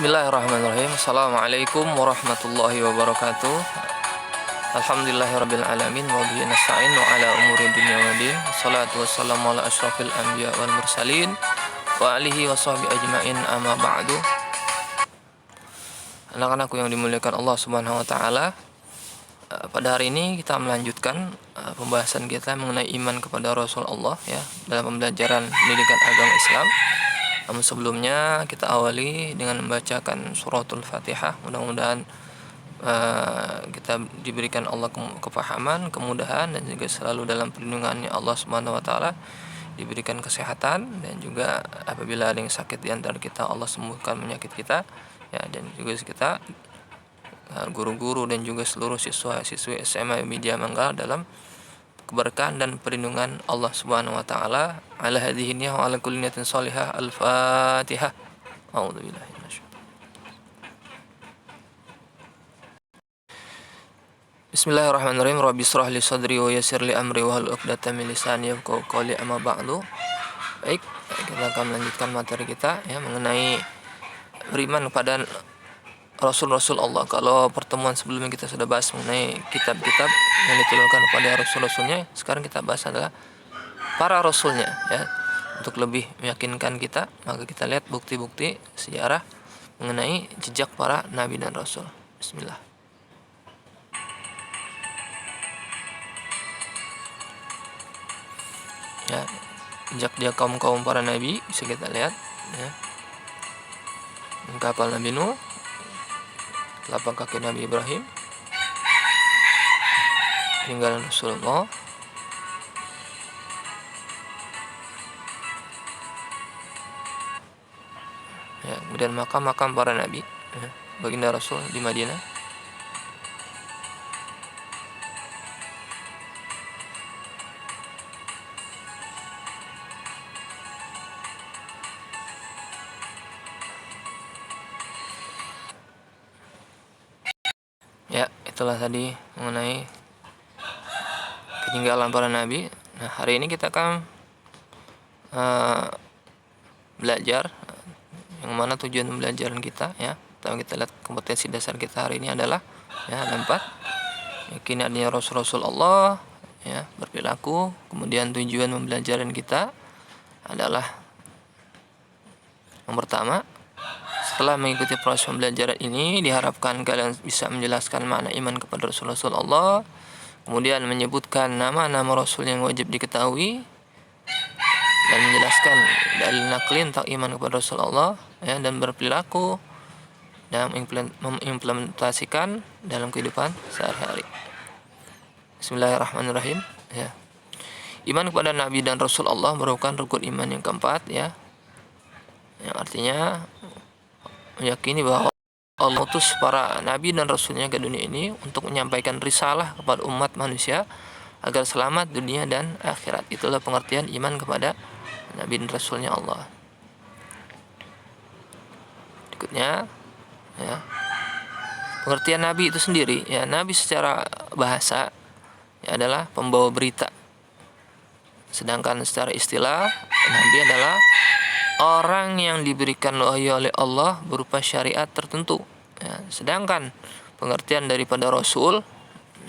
Bismillahirrahmanirrahim. Assalamualaikum warahmatullahi wabarakatuh. Alhamdulillahirabbil alamin wa bihi nasta'in wa ala umuri dunya waddin. Wassalatu wassalamu ala asyrafil anbiya wal mursalin wa alihi wa sahbihi ajmain, amma ba'du. Anak-anakku yang dimuliakan Allah Subhanahu wa taala, pada hari ini kita melanjutkan pembahasan kita mengenai iman kepada Rasulullah ya, dalam pembelajaran pendidikan agama Islam. Namun sebelumnya kita awali dengan membacakan suratul Fatihah. Mudah-mudahan kita diberikan Allah kepahaman, kemudahan, dan juga selalu dalam perlindungannya Allah Subhanahu wa taala, diberikan kesehatan, dan juga apabila ada yang sakit di antara kita, Allah sembuhkan penyakit kita ya. Dan juga kita guru-guru dan juga seluruh siswa-siswi SMA Media Manggal dalam keberkahan dan perlindungan Allah Subhanahu wa taala. Ala hadhihi niyyah wa ala kulli niyatin shalihah. Al-Fatihah. A'udzubillahi minasyaitonir. Bismillahirrahmanirrahim. Rabbi shrah li sadri wa yassir li amri wa hlul 'uqdatam min lisani yafqahu qawli, amma ba'du. Baik, kita akan melanjutkan materi kita ya mengenai beriman kepada Rasul-Rasul Allah. Kalau pertemuan sebelumnya kita sudah bahas mengenai kitab-kitab yang diturunkan kepada Rasul-Rasulnya, sekarang kita bahas adalah para Rasulnya ya. Untuk lebih meyakinkan kita, maka kita lihat bukti-bukti sejarah mengenai jejak para Nabi dan Rasul. Bismillah. Ya, jejak dia kaum-kaum para Nabi bisa kita lihat ya. Kapal Nabi Nuh, telapak kaki Nabi Ibrahim, peninggalan Rasulullah, ya, kemudian makam-makam para nabi ya, baginda Rasul di Madinah, ya. Itulah tadi mengenai peninggalan para nabi. Nah, hari ini kita akan belajar yang mana tujuan pembelajaran kita ya. Pertama kita lihat kompetensi dasar kita hari ini adalah ya ada 4. Yakin adanya Rasul-Rasul Allah ya, berperilaku. Kemudian tujuan pembelajaran kita adalah yang pertama, setelah mengikuti proses pembelajaran ini diharapkan kalian bisa menjelaskan makna iman kepada Rasul-Rasul Allah, kemudian menyebutkan nama-nama Rasul yang wajib diketahui, dan menjelaskan dalil nakli tentang iman kepada Rasulullah ya, dan berperilaku dan mengimplementasikan dalam kehidupan sehari-hari. Bismillahirrahmanirrahim ya. Iman kepada Nabi dan Rasul Allah merupakan rukun iman yang keempat ya, yang artinya meyakini bahwa Allah mengutus para nabi dan rasulnya ke dunia ini untuk menyampaikan risalah kepada umat manusia agar selamat dunia dan akhirat. Itulah pengertian iman kepada Nabi dan Rasulnya Allah. Berikutnya ya, pengertian Nabi itu sendiri ya. Nabi secara bahasa ya adalah pembawa berita, sedangkan secara istilah Nabi adalah orang yang diberikan wahyu oleh Allah berupa syariat tertentu ya. Sedangkan pengertian daripada Rasul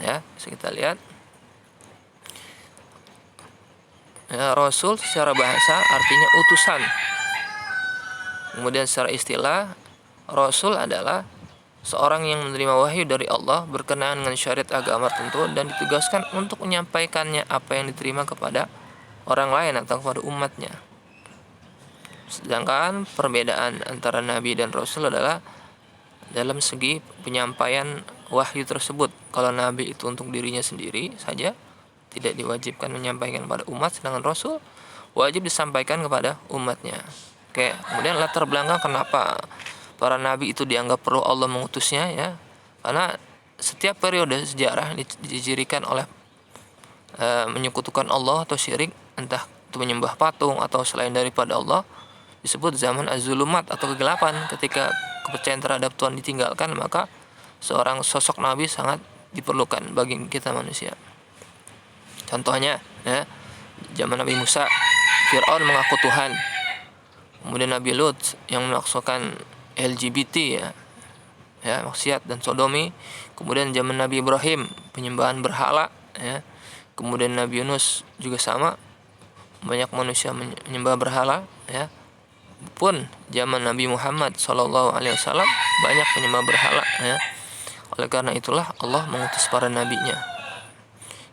ya, bisa kita lihat ya, Rasul secara bahasa artinya utusan. Kemudian secara istilah, Rasul adalah seorang yang menerima wahyu dari Allah berkenaan dengan syariat agama tertentu dan ditugaskan untuk menyampaikannya apa yang diterima kepada orang lain atau kepada umatnya. Sedangkan perbedaan antara Nabi dan Rasul adalah dalam segi penyampaian wahyu tersebut. Kalau Nabi itu untuk dirinya sendiri saja, tidak diwajibkan menyampaikan kepada umat, sedangkan Rasul wajib disampaikan kepada umatnya. Oke, kemudian latar belakang kenapa para nabi itu dianggap perlu Allah mengutusnya ya, karena setiap periode sejarah dicirikan oleh menyekutukan Allah atau syirik, entah itu menyembah patung atau selain daripada Allah, disebut zaman az-zulumat atau kegelapan. Ketika kepercayaan terhadap Tuhan ditinggalkan, maka seorang sosok nabi sangat diperlukan bagi kita manusia. Contohnya ya, zaman Nabi Musa, Fir'aun mengaku Tuhan. Kemudian Nabi Lut yang LGBT maksiat dan sodomi. Kemudian zaman Nabi Ibrahim penyembahan berhala, kemudian Nabi Yunus juga sama, banyak manusia menyembah berhala, pun zaman Nabi Muhammad SAW banyak penyembah berhala, Oleh karena itulah Allah mengutus para nabinya,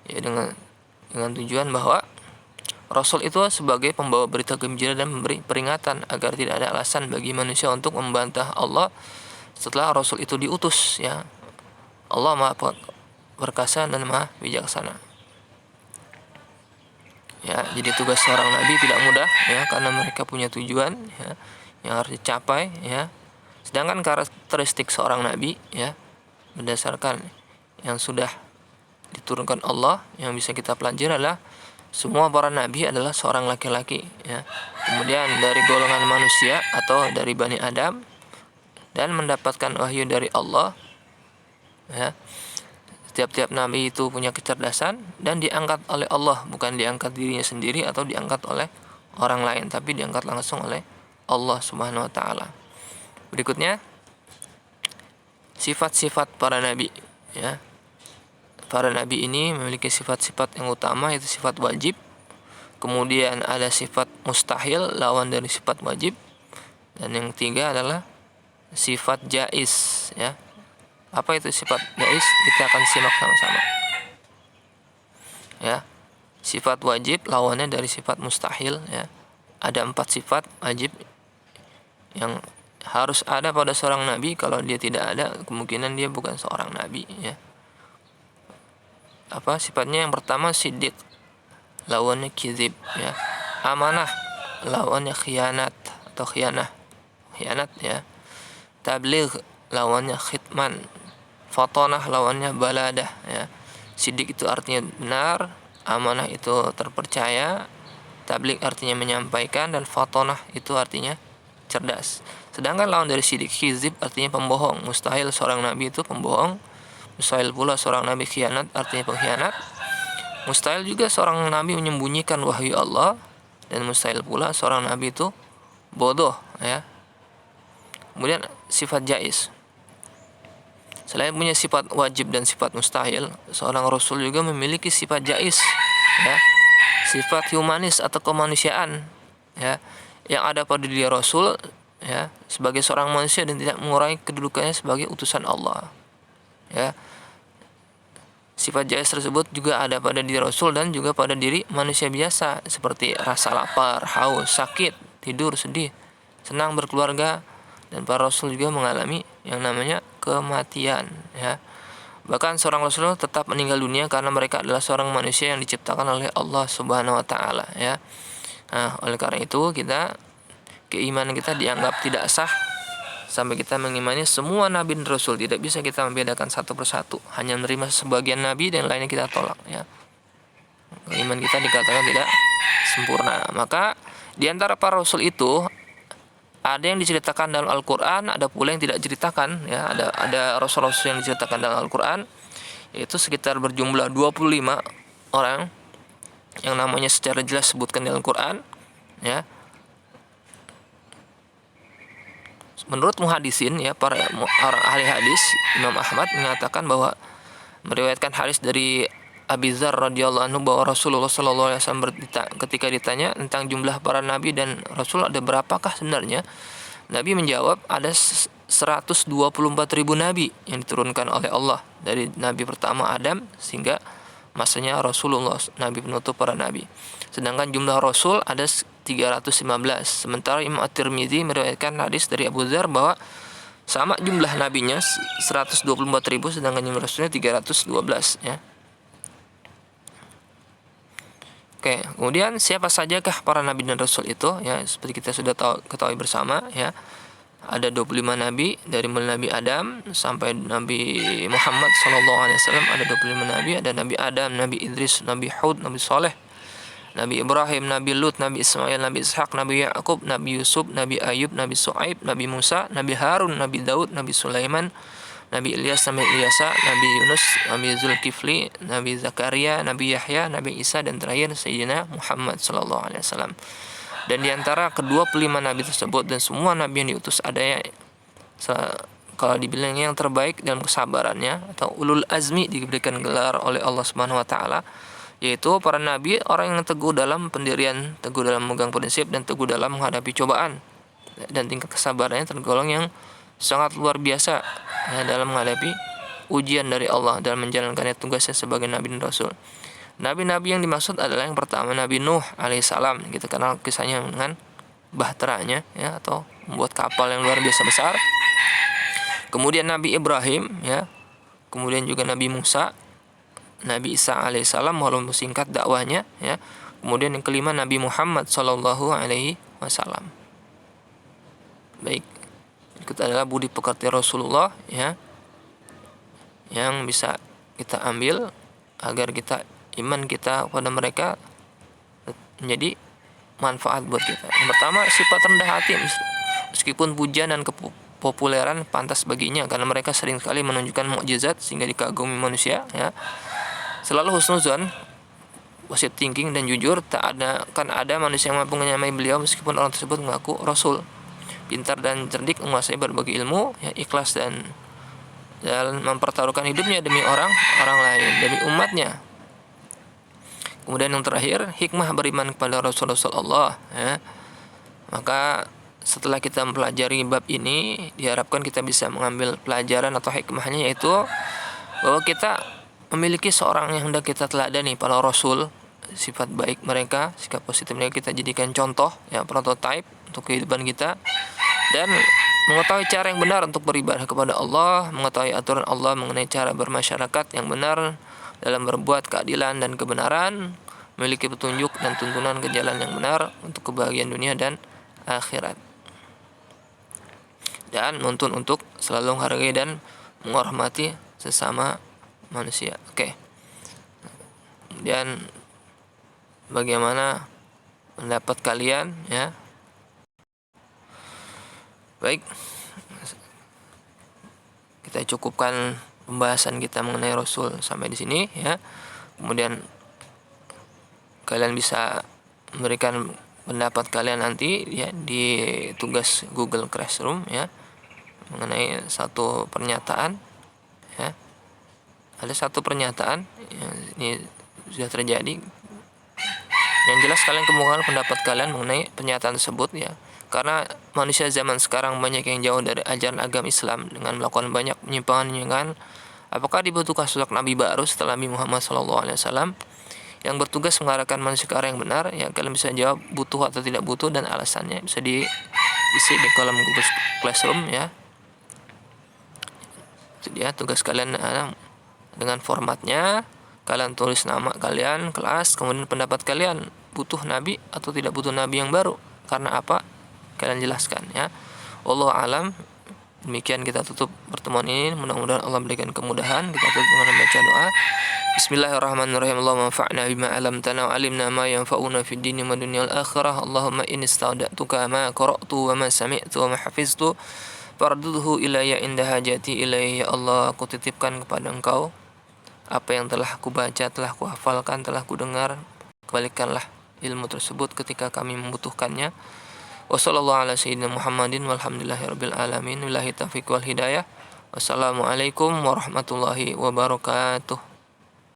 dengan tujuan bahwa Rasul itu sebagai pembawa berita gembira dan memberi peringatan agar tidak ada alasan bagi manusia untuk membantah Allah setelah Rasul itu diutus, Allah Maha Perkasa dan Maha Bijaksana. Jadi tugas seorang nabi tidak mudah, karena mereka punya tujuan, yang harus dicapai, Sedangkan karakteristik seorang nabi, berdasarkan yang sudah diturunkan Allah yang bisa kita pelajari adalah semua para nabi adalah seorang laki-laki, kemudian dari golongan manusia atau dari Bani Adam, dan mendapatkan wahyu dari Allah, Setiap nabi itu punya kecerdasan dan diangkat oleh Allah, bukan diangkat dirinya sendiri atau diangkat oleh orang lain, tapi diangkat langsung oleh Allah Subhanahu wa taala. Berikutnya sifat-sifat para nabi, Para nabi ini memiliki sifat-sifat yang utama, yaitu sifat wajib. Kemudian ada sifat mustahil, lawan dari sifat wajib. Dan yang ketiga adalah sifat jaiz, Apa itu sifat jaiz? Kita akan simak sama-sama. Sifat wajib lawannya dari sifat mustahil, Ada 4 sifat wajib yang harus ada pada seorang nabi. Kalau dia tidak ada, kemungkinan dia bukan seorang nabi, Apa sifatnya? Yang pertama siddiq, lawannya kizib, Amanah, lawannya khianat atau khianat, Tabligh, lawannya khitman. Fatonah, lawannya baladah, Siddiq itu artinya benar, amanah itu terpercaya, tabligh artinya menyampaikan, dan fatonah itu artinya cerdas. Sedangkan lawan dari siddiq, kizib, artinya pembohong. Mustahil seorang nabi itu pembohong. Mustahil pula seorang nabi khianat, artinya pengkhianat. Mustahil juga seorang nabi menyembunyikan wahyu Allah, dan mustahil pula seorang nabi itu bodoh, Kemudian sifat jaiz. Selain punya sifat wajib dan sifat mustahil, seorang rasul juga memiliki sifat jaiz, sifat humanis atau kemanusiaan, yang ada pada diri rasul, sebagai seorang manusia dan tidak mengurangi kedudukannya sebagai utusan Allah, Sifat jaiz tersebut juga ada pada diri Rasul dan juga pada diri manusia biasa, seperti rasa lapar, haus, sakit, tidur, sedih, senang berkeluarga, dan para Rasul juga mengalami yang namanya kematian, Bahkan seorang Rasul tetap meninggal dunia karena mereka adalah seorang manusia yang diciptakan oleh Allah Subhanahu wa taala, Nah, oleh karena itu keimanan kita dianggap tidak sah sampai kita mengimani semua nabi dan rasul. Tidak bisa kita membedakan satu persatu, hanya menerima sebagian nabi dan lainnya kita tolak, Iman kita dikatakan tidak sempurna. Maka di antara para rasul itu ada yang diceritakan dalam Al-Qur'an, ada pula yang tidak diceritakan, Ada rasul-rasul yang diceritakan dalam Al-Qur'an, yaitu sekitar berjumlah 25 orang yang namanya secara jelas sebutkan dalam Al-Qur'an, Menurut muhadisin, para orang ahli hadis, Imam Ahmad mengatakan bahwa meriwayatkan hadis dari Abi Dzar radhiyallahu anhu bahwa Rasulullah sallallahu alaihi wasallam ketika ditanya tentang jumlah para nabi dan rasul ada berapakah sebenarnya, Nabi menjawab ada 124.000 nabi yang diturunkan oleh Allah dari nabi pertama Adam sehingga masanya Rasulullah, nabi penutup para nabi. Sedangkan jumlah rasul ada 315. Sementara Imam At-Tirmidzi meriwayatkan hadis dari Abu Dzar bahwa sama jumlah nabinya 124.000, sedangkan jumlah rasulnya 312, Oke, kemudian siapa sajakah para nabi dan rasul itu? Seperti kita sudah ketahui bersama, Ada 25 nabi dari mulai Nabi Adam sampai Nabi Muhammad SAW. Ada 25 nabi, ada Nabi Adam, Nabi Idris, Nabi Hud, Nabi Saleh, Nabi Ibrahim, Nabi Lut, Nabi Ismail, Nabi Ishak, Nabi Ya'qub, Nabi Yusuf, Nabi Ayub, Nabi Su'aib, Nabi Musa, Nabi Harun, Nabi Daud, Nabi Sulaiman, Nabi Ilyas, Nabi Ilyasa, Nabi Yunus, Nabi Zulkifli, Nabi Zakaria, Nabi Yahya, Nabi Isa, dan terakhir Sayyidina Muhammad SAW. Dan di antara ke-25 nabi tersebut dan semua nabi yang diutus ada Kalau dibilang yang terbaik dalam kesabarannya, atau ulul azmi diberikan gelar oleh Allah Subhanahu wa taala, yaitu para nabi, orang yang teguh dalam pendirian, teguh dalam memegang prinsip, dan teguh dalam menghadapi cobaan, dan tingkat kesabarannya tergolong yang sangat luar biasa ya, dalam menghadapi ujian dari Allah dalam menjalankannya tugasnya sebagai nabi dan rasul. Nabi-nabi yang dimaksud adalah yang pertama Nabi Nuh alaihissalam, kita kenal kisahnya dengan bahteranya ya, atau membuat kapal yang luar biasa besar. Kemudian Nabi Ibrahim ya, kemudian juga Nabi Musa, Nabi Isa alaihissalam walaupun singkat dakwahnya ya. Kemudian yang kelima Nabi Muhammad sallallahu alaihi wasallam. Baik, berikut adalah budi pekerti Rasulullah ya, yang bisa kita ambil agar iman kita kepada mereka menjadi manfaat buat kita. Yang pertama, sifat rendah hati, meskipun pujian dan kepopuleran pantas baginya, karena mereka sering sekali menunjukkan mukjizat sehingga dikagumi manusia ya. Selalu husnuzon, positive thinking dan jujur. Kan ada manusia yang mampu menyamai beliau meskipun orang tersebut mengaku rasul. Pintar dan cerdik, menguasai berbagai ilmu ya, ikhlas dan mempertaruhkan hidupnya demi orang lain, demi umatnya. Kemudian yang terakhir, hikmah beriman kepada Rasul-Rasul Allah ya. Maka setelah kita mempelajari bab ini, diharapkan kita bisa mengambil pelajaran atau hikmahnya, yaitu bahwa kita memiliki seorang yang hendak kita teladani, para Rasul, sifat baik mereka, sikap positif mereka kita jadikan contoh ya, prototipe untuk kehidupan kita, dan mengetahui cara yang benar untuk beribadah kepada Allah, mengetahui aturan Allah mengenai cara bermasyarakat yang benar dalam berbuat keadilan dan kebenaran, memiliki petunjuk dan tuntunan ke jalan yang benar untuk kebahagiaan dunia dan akhirat, dan menuntun untuk selalu menghargai dan menghormati sesama manusia. Oke. Kemudian bagaimana pendapat kalian ya? Baik, kita cukupkan pembahasan kita mengenai Rasul sampai di sini ya. Kemudian kalian bisa memberikan pendapat kalian nanti ya di tugas Google Classroom ya, mengenai satu pernyataan ya. Ada satu pernyataan yang ini sudah terjadi. Yang jelas kalian kemukakan pendapat kalian mengenai pernyataan tersebut ya. Karena manusia zaman sekarang banyak yang jauh dari ajaran agama Islam dengan melakukan banyak penyimpangan. Apakah dibutuhkan sosok Nabi baru setelah Nabi Muhammad SAW yang bertugas mengarahkan manusia ke arah yang benar? Ya, kalian bisa jawab butuh atau tidak butuh, dan alasannya bisa diisi di kolom Google Classroom ya. Itu dia tugas kalian dengan formatnya. Kalian tulis nama kalian, kelas, kemudian pendapat kalian, butuh Nabi atau tidak butuh Nabi yang baru, karena apa? Kalian jelaskan ya. Wallahu alam. Demikian kita tutup pertemuan ini. Mudah-mudahan Allah berikan kemudahan. Kita tutup dengan membaca doa. Bismillahirrahmanirrahim. Allahumma anfa'na bima 'allamtana wa 'allimna ma yanfa'una fid dini wa dunyal akhirah. Allahumma inni ista'datuka ma qara'tu wa ma sami'tu wa ma hafiztu fardudhu ilayya inda hajati ilayya. Ya Allah, aku titipkan kepada Engkau apa yang telah aku baca, telah aku hafalkan, telah aku dengar. Kembalikanlah ilmu tersebut ketika kami membutuhkannya. Wassallallahu ala sayyidina Muhammadin walhamdulillahirabbil alamin. Billahi taufiq wal hidayah. Wassalamualaikum warahmatullahi wabarakatuh.